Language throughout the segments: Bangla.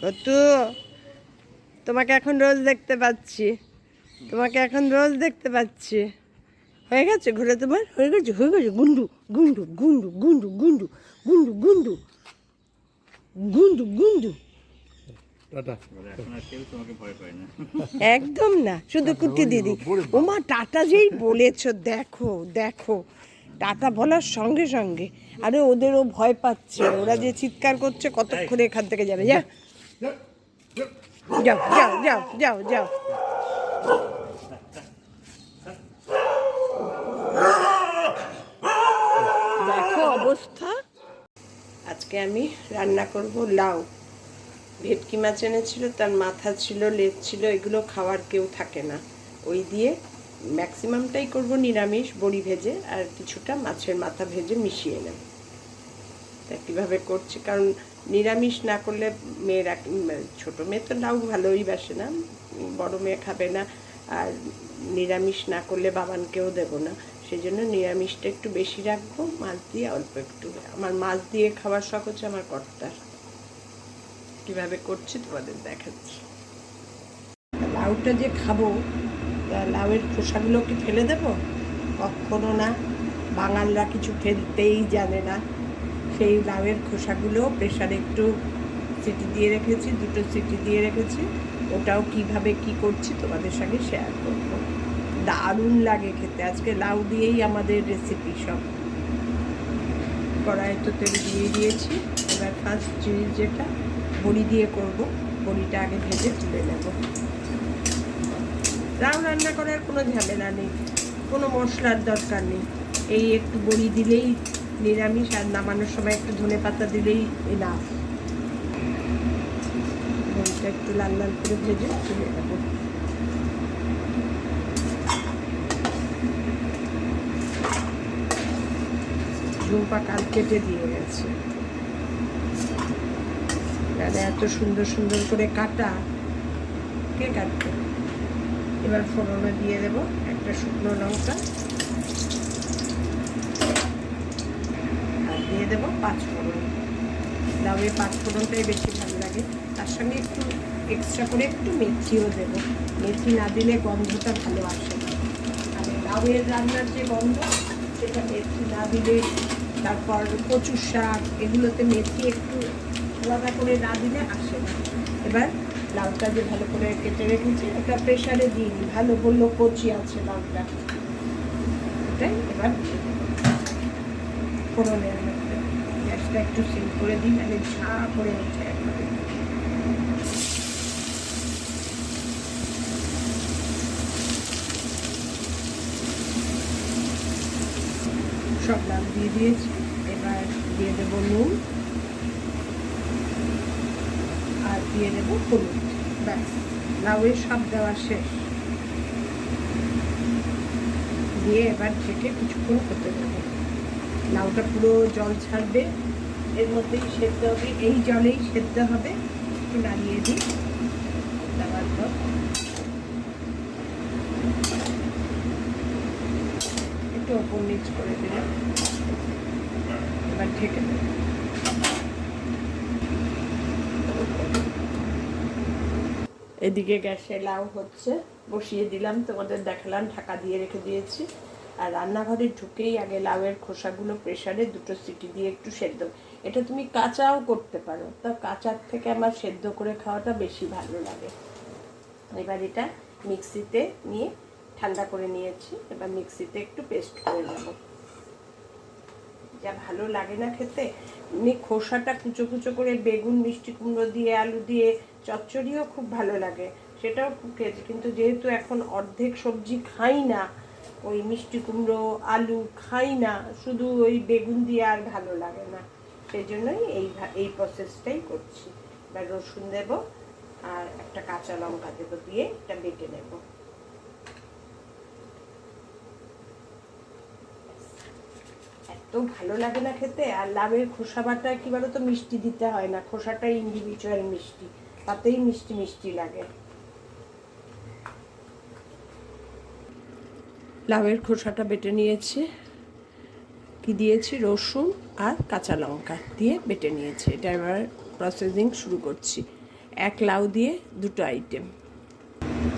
কতু, তোমাকে এখন রোজ দেখতে পাচ্ছি, তোমাকে এখন রোজ দেখতে পাচ্ছি। হয়ে গেছে ঘুরে তোমার, হয়ে গেছে, হয়ে গেছে। গুন্ডু গুন্ডু গুন্ডু গুন্ডু গুন্ডু গুন্ডু গুন্ডু গুন্ডু গুন্ডু। একদম না, শুধু কুটি দিদি। ওমা টাটা যেই বলেছো, দেখো দেখো, টাটা বলার সঙ্গে সঙ্গে আরে ওদেরও ভয় পাচ্ছে, ওরা যে চিৎকার করছে কতক্ষণে এখান থেকে যাবে। যা যাও যাও যাও যাও যাও। দেখো অবস্থা। আজকে আমি রান্না করব লাউ। ভেটকি মাছ এনেছিল, তার মাথা ছিল, লেজ ছিল, এগুলো খাওয়ার কেউ থাকে না। ওই দিয়ে ম্যাক্সিমামটাই করব নিরামিষ, বড়ি ভেজে আর কিছুটা মাছের মাথা ভেজে মিশিয়ে নেব। তা কীভাবে করছি, কারণ নিরামিষ না করলে মেয়েরা, ছোটো মেয়ে তো লাউ ভালোই বাসে না, বড় মেয়ে খাবে না, আর নিরামিষ না করলে বাবানকেও দেবো না। সেই জন্য নিরামিষটা একটু বেশি রাখবো, মাছ দিয়ে অল্প একটু। আমার মাছ দিয়ে খাওয়ার শখ হচ্ছে আমার কর্তার। কীভাবে করছি তোমাদের দেখাচ্ছি। লাউটা যে খাবো, লাউয়ের খোসাগুলো কি ফেলে দেবো? কখনো না, বাঙালরা কিছু ফেলতেই জানে না। সেই লাউয়ের খোসাগুলো প্রেশারে একটু সিটি দিয়ে রেখেছি, 2টো সিটি দিয়ে রেখেছি। ওটাও কিভাবে কি করছি তোমাদের সঙ্গে শেয়ার করব। দারুণ লাগে খেতে। আজকে লাউ দিয়েই আমাদের রেসিপি সব। কড়াইয়ে তো তেল দিয়ে দিয়েছি। এবার ফার্স্ট জিনিস যেটা, বড়ি দিয়ে করব, বড়িটা আগে ভেজে তুলে নেব। লাউ রান্না করার কোনো ঝামেলা নেই, কোনো মশলার দরকার নেই। এই একটু বড়ি দিলেই নিরামিষ, আর নামানোর সময় একটু ধনেপাতা দিলেই এনাফ। বড়িটা একটু লাল লাল করে ভেজে তুলে নেব। ঝুমপা কাল কেটে দিয়ে গেছে, এত সুন্দর সুন্দর করে কাটা, কে কাটবে? এবার ফোড়নে দিয়ে দেবো একটা শুকনো লঙ্কা, আর দিয়ে দেবো 5 ফোড়ন। লাউয়ে 5 ফোড়নটাই বেশি ভালো লাগে। তার সঙ্গে একটু এক্সট্রা করে একটু মেথিও দেবো। মেথি না দিলে গন্ধটা ভালো আসে না। মানে লাউয়ের রান্নার যে গন্ধ, সেটা মেথি না দিলে, তারপর কচুর শাক, এগুলোতে মেথি একটু আলাদা করে না দিলে আসে না। এবার লাউটা যে ভালো করে কেটে রেখেছি, ওটা প্রেশারে দিইনি, ভালো বললো কচি আছে লাউটা, ওটাই এবার ফোড়নের মধ্যে গ্যাসটা একটু সিম করে দিই, মানে ঝা করে ওঠে একবারে। সব লাউ দিয়ে দিয়েছি। এবার দিয়ে দেবো নুন আর দিয়ে দেবো হলুদ। ব্যাস, লাউয়ের সব দেওয়া শেষ। দিয়ে এবার ঢেকে কিছুক্ষণ করতে দেবো। লাউটা পুরো জল ছাড়বে, এর মধ্যেই সেদ্ধ হবে, এই জলেই সেদ্ধ হবে। একটু নাড়িয়ে দিই, দেওয়ার পর একটু ওপর নিচ করে দিলাম। এবার ঢেকে দেব। এদিকে গ্যাসে লাউ হচ্ছে, বসিয়ে দিলাম, তোমাদের দেখালাম, ঢাকা দিয়ে রেখে দিয়েছি। আর রান্নাঘরে ঢুকেই আগে লাউয়ের খোসাগুলো প্রেশারে 2টো সিটি দিয়ে একটু সেদ্ধ। এটা তুমি কাঁচাও করতে পারো, তা কাঁচার থেকে আমার সেদ্ধ করে খাওয়াটা বেশি ভালো লাগে। এবার এটা মিক্সিতে নিয়ে ঠান্ডা করে নিয়েছি। এবার মিক্সিতে একটু পেস্ট করে নেব। যা ভালো লাগে না খেতে, এমনি খোসাটা কুচো কুচো করে বেগুন, মিষ্টি কুমড়ো দিয়ে, আলু দিয়ে চচ্চড়িও খুব ভালো লাগে, সেটাও খুব খেয়েছি। কিন্তু যেহেতু এখন অর্ধেক সবজি খাই না, ওই মিষ্টি কুমড়ো আলু খাই না, শুধু ওই বেগুন দিয়ে আর ভালো লাগে না, সেই জন্যই এই প্রসেসটাই করছি। এবার রসুন দেব আর একটা কাঁচা লঙ্কা দেবো, দিয়ে এটা বেটে নেব। এত ভালো লাগে না খেতে। আর লাউয়ের খোসা বাটায় কি বলো তো, মিষ্টি দিতে হয় না, খোসাটাই ইন্ডিভিজুয়াল মিষ্টি, তাতেই মিষ্টি মিষ্টি লাগে। লাউয়ের খোসাটা বেটে নিয়েছি, কি দিয়েছি, রসুন আর কাঁচা লঙ্কা দিয়ে বেটে নিয়েছি। এটা এবার প্রসেসিং শুরু করছি। এক লাউ দিয়ে দুটো আইটেম।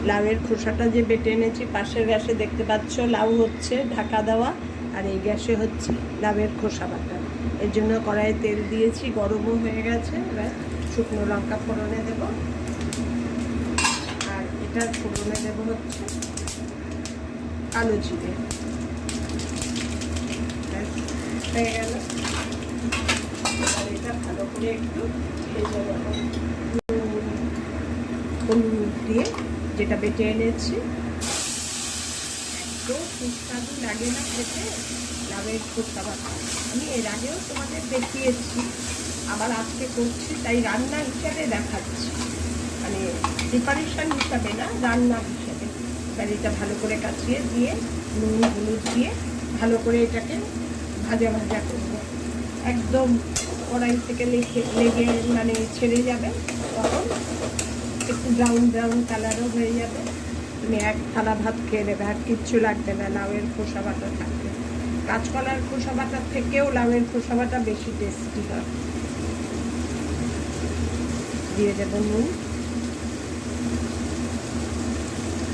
লাউয়ের খোসাটা যে বেটে এনেছি, পাশের গ্যাসে দেখতে পাচ্ছ লাউ হচ্ছে ঢাকা দেওয়া, আর এই গ্যাসে হচ্ছে লাউয়ের খোসা বাটা। এর জন্য কড়াইয়ে তেল দিয়েছি, গরমও হয়ে গেছে। এবার শুকনো লঙ্কা ফোড়নে দেব, আর এটার ফোড়নে দেব হচ্ছে কালো জিরে। হয়ে গেল, আর এটা ভালো করে একটু ভেজে নেব। হলুদ দিয়ে যেটা বেটে এনেছি, একদম সুস্বাদু লাগে না খেতে লাউয়ের খোসা বাটা। আমি এর আগেও তোমাদের দেখিয়েছি, আবার আজকে করছি, তাই রান্না হিসাবে দেখাচ্ছি, মানে প্রিপারেশন হিসাবে না, রান্না হিসাবে। এবার এটা ভালো করে কাচিয়ে দিয়ে নুন হলুদ দিয়ে ভালো করে এটাকে ভাজা ভাজা করব। একদম কড়াই থেকে লেগে মানে ছেড়ে যাবে, তখন একটু ব্রাউন ব্রাউন কালারও হয়ে যাবে। তুমি এক থালা ভাত খেয়ে নেবে, আর কিচ্ছু লাগবে না। লাউয়ের খোসা বাটা থাকবে। কাঁচকলার খোসা বাটার থেকেও লাউয়ের খোসা বাটা বেশি টেস্টি হয়। দিয়ে দেব নুন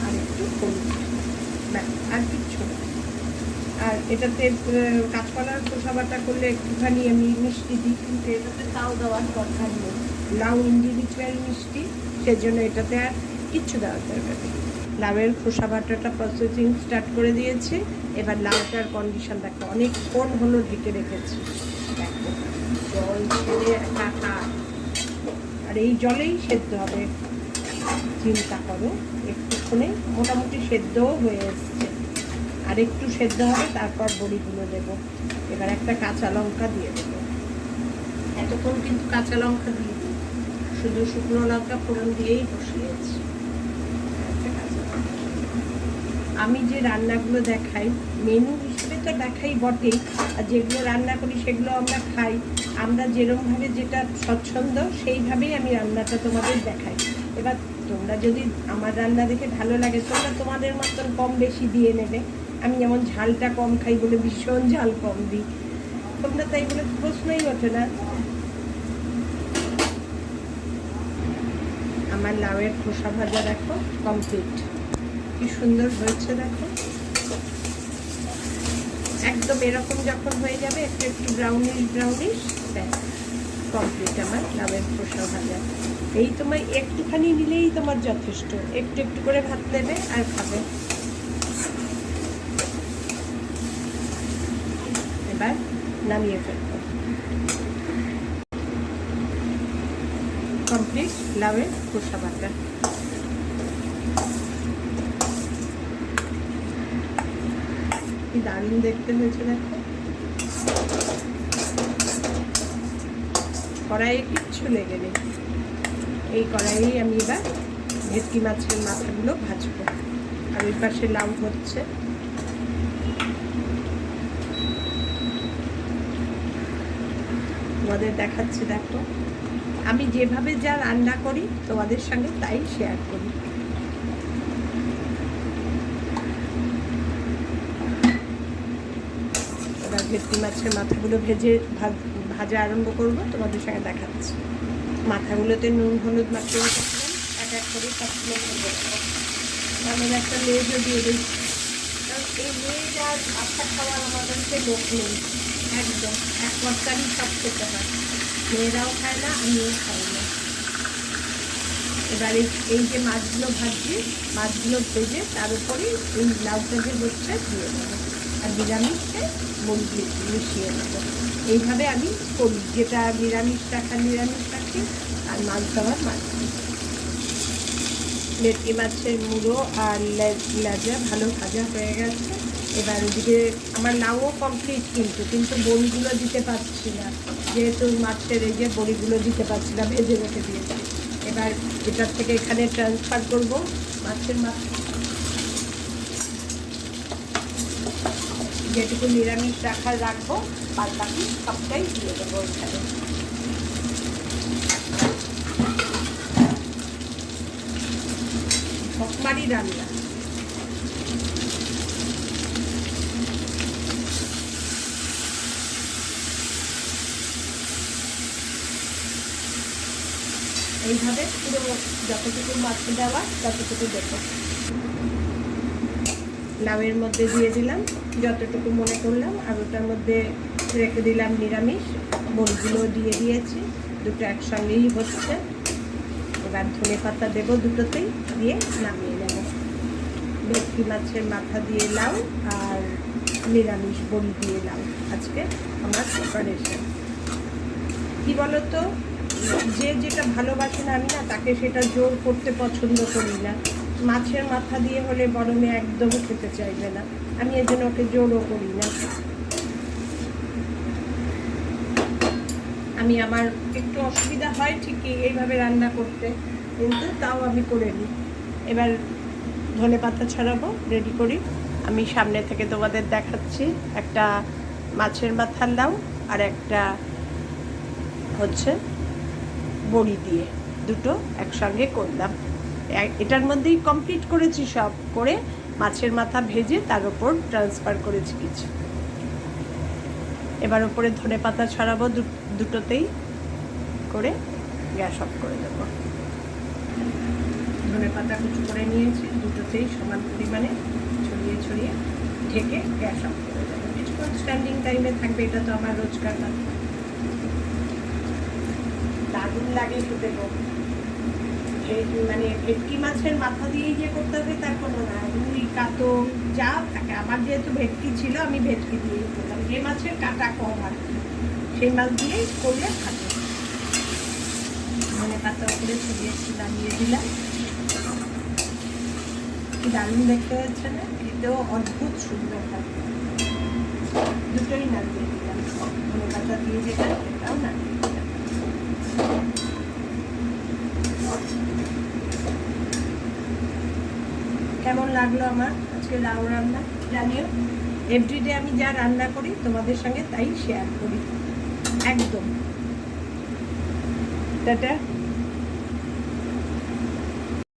আর একটু হলুদ, আর কিচ্ছু না। আর এটাতে কাঁচকলার খোসা বাটা করলে একটুখানি আমি মিষ্টি দিই, কিন্তু এটাতে তাও দেওয়ার দরকার নেই। লাউ ইন্ডিভিজুয়াল মিষ্টি, সেজন্য এটাতে আর কিচ্ছু দেওয়ার দরকার নেই। লাউয়ের খোসা বাটাটা প্রসেসিং স্টার্ট করে দিয়েছি। এবার লাউটার কন্ডিশন দেখো, অনেকক্ষণ হলো ঢেকে রেখেছি। দেখো জল ছেড়ে একাকার, আর এই জলেই সেদ্ধ হবে। চিন্তা করো, একটুক্ষণে মোটামুটি সেদ্ধও হয়ে এসছে, আর একটু সেদ্ধ হবে, তারপর বড়িগুলো দেবো। এবার একটা কাঁচা লঙ্কা দিয়ে দেবো। এতক্ষণ কিন্তু কাঁচা লঙ্কা দিয়ে দিই, শুধু শুকনো লঙ্কা ফোড়ন দিয়েই বসিয়েছি। আমি যে রান্নাগুলো দেখাই মেনু হিসেবে তো দেখাই বটেই, আর যেগুলো রান্না করি সেগুলো আমরা খাই। আমরা যেরকমভাবে যেটা স্বচ্ছন্দ সেইভাবেই আমি রান্নাটা তোমাদের দেখাই। এবার তোমরা যদি আমার রান্না দেখে ভালো লাগে, তোমরা তোমাদের মতন কম বেশি দিয়ে নেবে। আমি যেমন ঝালটা কম খাই বলে ভীষণ ঝাল কম দিই, তোমরা তাই বলে প্রশ্নই ওঠে না। আমার লাউয়ের খোসা ভাজা দেখো কমপ্লিট, কি সুন্দর হয়েছে দেখো। একদম এরকম যখন হয়ে যাবে, একটু একটু ব্রাউনিশ ব্রাউনিশ, ব্যাস কমপ্লিট আমার লাউয়ের খোসা ভাজা। এই তোমার একটুখানি নিলেই তোমার যথেষ্ট, একটু একটু করে ভাত নেবে আর খাবে। এবার নামিয়ে ফেলবো। কমপ্লিট লাউয়ের খোসা ভাজা। কি দারুণ দেখতে হয়েছে দেখো। কড়াইয়ে কিচ্ছু লেগে নেই। এই কড়াইয়ে আমি এবার ভেটকি মাছের মাথাগুলো ভাজবো, আর ওই পাশে লাউ হচ্ছে। তোমাদের দেখাচ্ছি দেখো, আমি যেভাবে যা রান্না করি তোমাদের সঙ্গে তাই শেয়ার করি। এবার ভেটকি মাছের মাথাগুলো ভাজা আরম্ভ করবো, তোমাদের সঙ্গে দেখাচ্ছি। মাথাগুলোতে নুন হলুদ মাখিয়ে রাখলাম, এক এক করে সবগুলো ভেজে দেবো। আমি একটা লেজও দিয়ে দিই, কারণ এই লেজ আর আশা খাওয়ার আমাদেরকে লোক নেই। একদম এক তরকারি সব খেতে হয়, মেয়েরাও খায় না, আমিও খাই না। এবারে এই যে মাছগুলো ভাজছি, মাছগুলো ভেজে তার উপরে এই লাউটা যে হচ্ছে দিয়ে দেবো, আর নিরামিষে বড়ি মিশিয়ে দেবো। এইভাবে আমি করি, যেটা নিরামিষ রাখি, আর মাছ দেওয়ার মাছ। ভেটকি মাছের মুড়ো আর লেজা ভালো ভাজা হয়ে গেছে। এবার ওদিকে আমার লাউও কমপ্লিট, কিন্তু বড়িগুলো দিতে পারছি না, যেহেতু মাছের এই যে বড়িগুলো দিতে পারছি না, ভেজে রেখে দিয়েছি। এবার এটার থেকে এখানে ট্রান্সফার করব মাছের যেটুকু নিরামিষ রাখবো, আর বাকি সবটাই দিয়ে দেবো এখানে। ভকমারি রান্না। এই এইভাবে পুরো যতটুকু মাছ দেওয়া ততটুকু দেবো। লাউয়ের মধ্যে দিয়ে দিলাম যতটুকু মনে করলাম, আর ওটার মধ্যে রেখে দিলাম নিরামিষ, বড়িগুলো দিয়ে দিয়েছি, দুটো একসঙ্গেই হচ্ছে। এবার ধনে পাতা দেবো দুটোতেই, দিয়ে নামিয়ে নেব। ভেটকি মাছের মাথা দিয়ে লাউ আর নিরামিষ বড়ি দিয়ে লাউ আজকে আমার প্রিপারেশন। কী বলো তো, যে যেটা ভালোবাসে না, আমি না তাকে সেটা জোর করতে পছন্দ করি না। মাছের মাথা দিয়ে হলে গরমে একদম খেতে চাইবে না, আমি এর জন্য ওকে জোরও করি না। আমি আমার একটু অসুবিধা হয় ঠিকই এইভাবে রান্না করতে, কিন্তু তাও আমি করে নিই। এবার ধনে পাতা ছড়াবো রেডি করি। আমি সামনে থেকে তোমাদের দেখাচ্ছি, একটা মাছের মাথার লাউ আর একটা হচ্ছে বড়ি দিয়ে, দুটো একসঙ্গে করলাম। এটার মধ্যেই কমপ্লিট করেছি সব করে, মাছের মাথা ভেজে তার উপর ট্রান্সফার করেছি কিছু। এবার উপরে ধনে পাতা ছড়াবো দুটোতেই করে, গ্যাস অফ করে দেবো। ধনে পাতা কুচি করে নিয়েছি, দুটোতেই সমান পরিমাণে ছড়িয়ে ছড়িয়ে ঢেকে গ্যাস অফ করে দেবো। কিছুক্ষণ স্ট্যান্ডিং টাইমে থাকবে, এটা তো আমার রোজকার না। দারুণ লাগে খেতে গো। মানে ভেটকি মাছের মাথা দিয়েই যে করতে হবে তার কোনো না, রুই কাতল যা থাকে। আমার যেহেতু ভেটকি ছিল, আমি ভেটকি দিয়েই করলাম, যে মাছের কাটা কম আর সেই মাছ দিয়েই করলে থাকে। ধনে পাতা উপরে ছড়িয়ে নামিয়ে দিলাম। কি দারুণ দেখতে হচ্ছে না, এটাও অদ্ভুত সুন্দর হয়। দুটোই নামিয়ে দিলাম, ধনে পাতা দিয়ে যেটা সেটাও নামিয়ে দিলাম। কেমন লাগলো আমার আজকে লাউ রান্না জানিও। এভরিডে আমি যা রান্না করি তোমাদের সঙ্গে তাই শেয়ার করি একদম। টাটা।